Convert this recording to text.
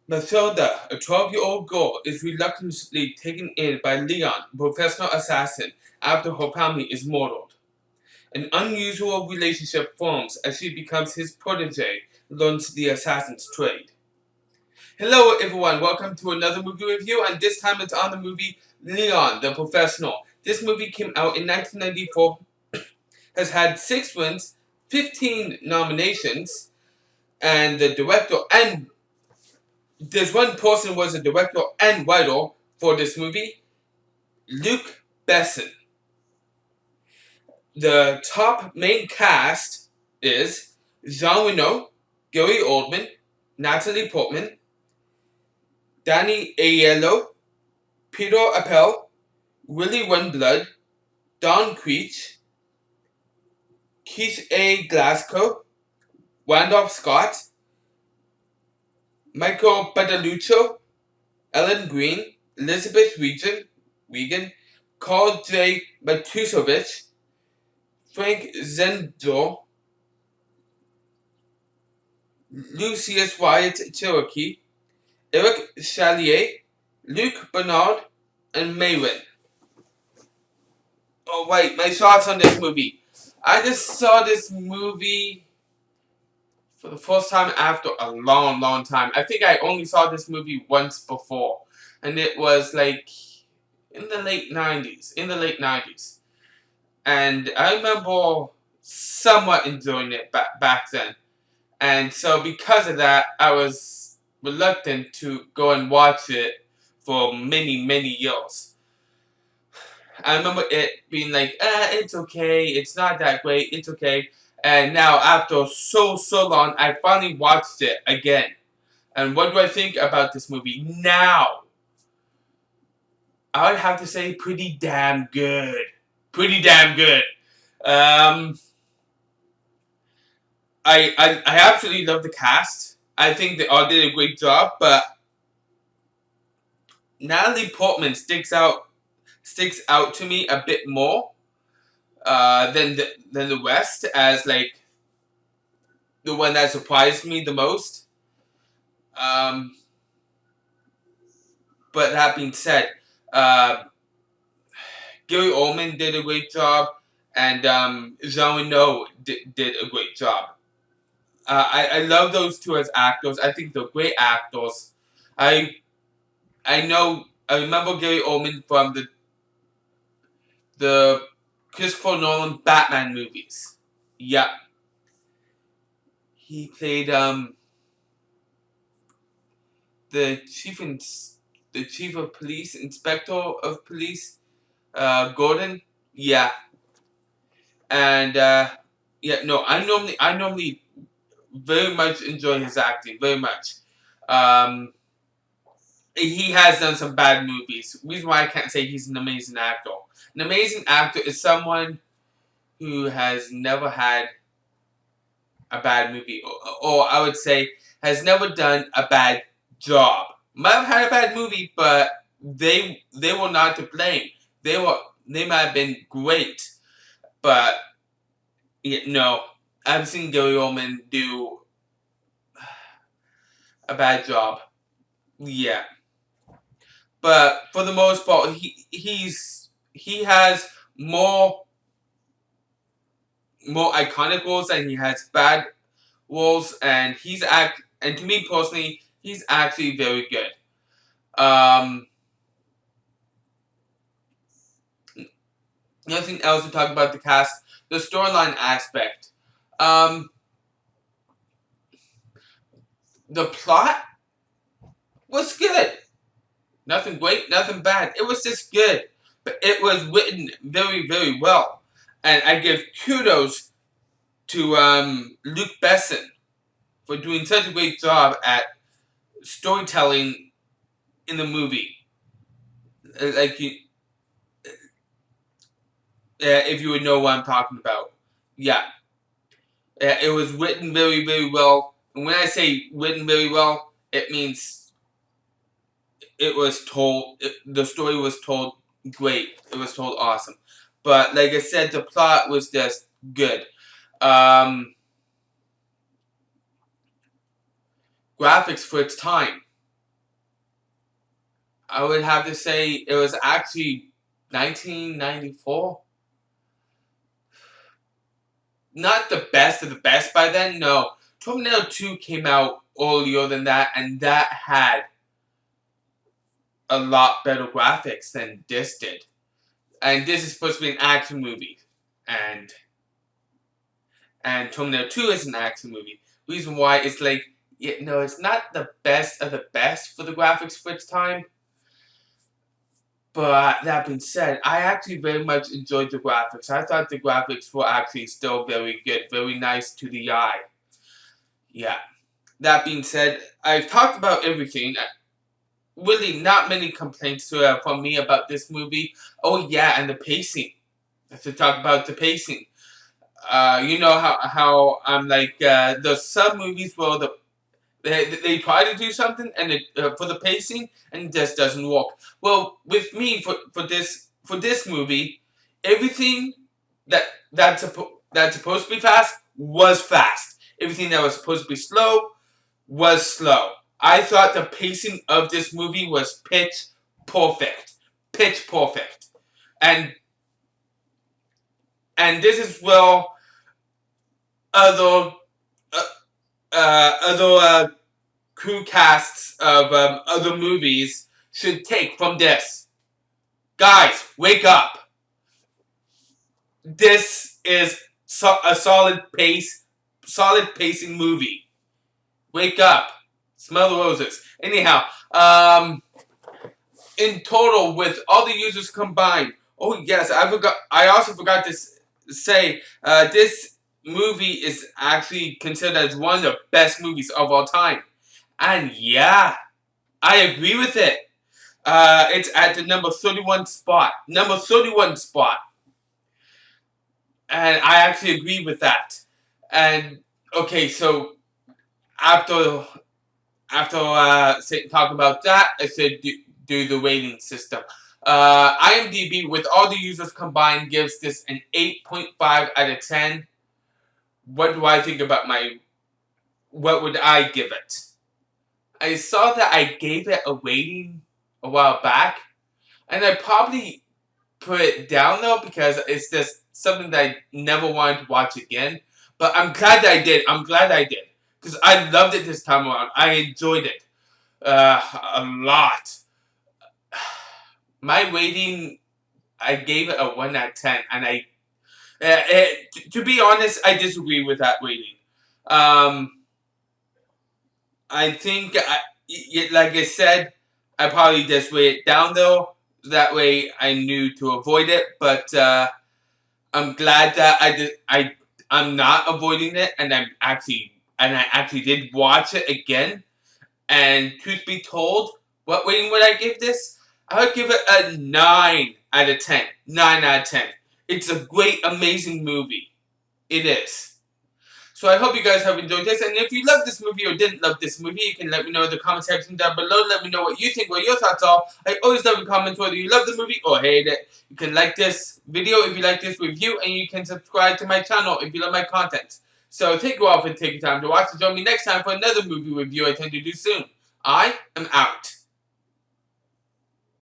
Mathilda, a 12-year-old girl, is reluctantly taken in by Leon, a professional assassin, after her family is murdered. An unusual relationship forms as she becomes his protege and learns the assassin's trade. Hello everyone, welcome to another movie review, and this time it's on the movie Leon, the Professional. This movie came out in 1994, has had 6 wins, 15 nominations, and the director and there's one person who was a director and writer for this movie, Luc Besson. The top main cast is Jean Reno, Gary Oldman, Natalie Portman, Danny Aiello, Peter Appel, Willie Winblood, Don Creech, Keith A. Glasgow, Randolph Scott, Michael Badaluccio, Ellen Green, Elizabeth Regan, Carl J. Matusovich, Frank Zendor, Lucius Wyatt Cherokee, Eric Chalier, Luc Bernard, and Maywin. Oh wait, my thoughts on this movie. I just saw this movie for the first time after a long time. I think I only saw this movie once before, and it was like in the late 90s. And I remember somewhat enjoying it back then. And so because of that, I was reluctant to go and watch it for many years. I remember it being like, it's okay, it's not that great, it's okay. And now, after so long, I finally watched it again. And what do I think about this movie now? I would have to say pretty damn good. Pretty damn good. I absolutely love the cast. I think they all did a great job, but Natalie Portman sticks out to me a bit more than the rest, as like the one that surprised me the most. But that being said, Gary Oldman did a great job, and Jean Reno did a great job. I love those two as actors. I think they're great actors. I remember Gary Oldman from the Christopher Nolan Batman movies. Yeah. He played the chief of police, inspector of police, Gordon. Yeah. And I normally very much enjoy his acting, very much. He has done some bad movies. Reason why I can't say he's an amazing actor. An amazing actor is someone who has never had a bad movie, or I would say has never done a bad job. Might have had a bad movie, but they were not to blame. They might have been great, but no, I've seen Gary Oldman do a bad job. Yeah. But for the most part, he has more iconic roles than he has bad roles, and and to me personally, he's actually very good. Nothing else to talk about the cast. The storyline aspect. The plot was good. Nothing great, nothing bad. It was just good. But it was written very well. And I give kudos to Luc Besson for doing such a great job at storytelling in the movie. Like, if you would know what I'm talking about. Yeah. It was written very well. And when I say written very well, it means the story was told great. It was told awesome. But like I said, the plot was just good. Graphics for its time. I would have to say it was actually 1994. Not the best of the best by then, no. Terminator 2 came out earlier than that, and that had a lot better graphics than this did. And this is supposed to be an action movie. And Terminator 2 is an action movie. Reason why it's like, no, it's not the best of the best for the graphics for its time. But that being said, I actually very much enjoyed the graphics. I thought the graphics were actually still very good, very nice to the eye. Yeah. That being said, I've talked about everything. Really, not many complaints from me about this movie. Oh yeah, and the pacing. I have to talk about the pacing. You know how I'm like there's some movies where they try to do something and for the pacing and it just doesn't work. Well, with me for this movie, everything that's supposed to be fast was fast. Everything that was supposed to be slow was slow. I thought the pacing of this movie was pitch perfect. Pitch perfect. And this is well other crew casts of other movies should take from this. Guys, wake up. This is a solid pacing movie. Wake up. Smell the roses. Anyhow, in total, with all the users combined, oh yes, I also forgot to say, this movie is actually considered as one of the best movies of all time. And yeah, I agree with it. It's at the number 31 spot. Number 31 spot. And I actually agree with that. And, okay, so, after talk about that, I said do the rating system. IMDb, with all the users combined, gives this an 8.5 out of 10. What do I think about what would I give it? I saw that I gave it a rating a while back, and I probably put it down though because it's just something that I never wanted to watch again. But I'm glad that I did. Because I loved it this time around. I enjoyed it a lot. My rating, I gave it a 1 out of 10. And to be honest, I disagree with that rating. I think, like I said, I probably just rate it down though. That way I knew to avoid it. But I'm glad that I'm not avoiding it. And I actually did watch it again. And truth be told, what rating would I give this? I would give it a 9 out of 10. 9 out of 10. It's a great, amazing movie. It is. So I hope you guys have enjoyed this. And if you love this movie or didn't love this movie, you can let me know in the comment section down below. Let me know what you think, what your thoughts are. I always love your comments whether you love the movie or hate it. You can like this video if you like this review. And you can subscribe to my channel if you love my content. So thank you all for taking time to watch. And join me next time for another movie review I intend to do soon. I am out.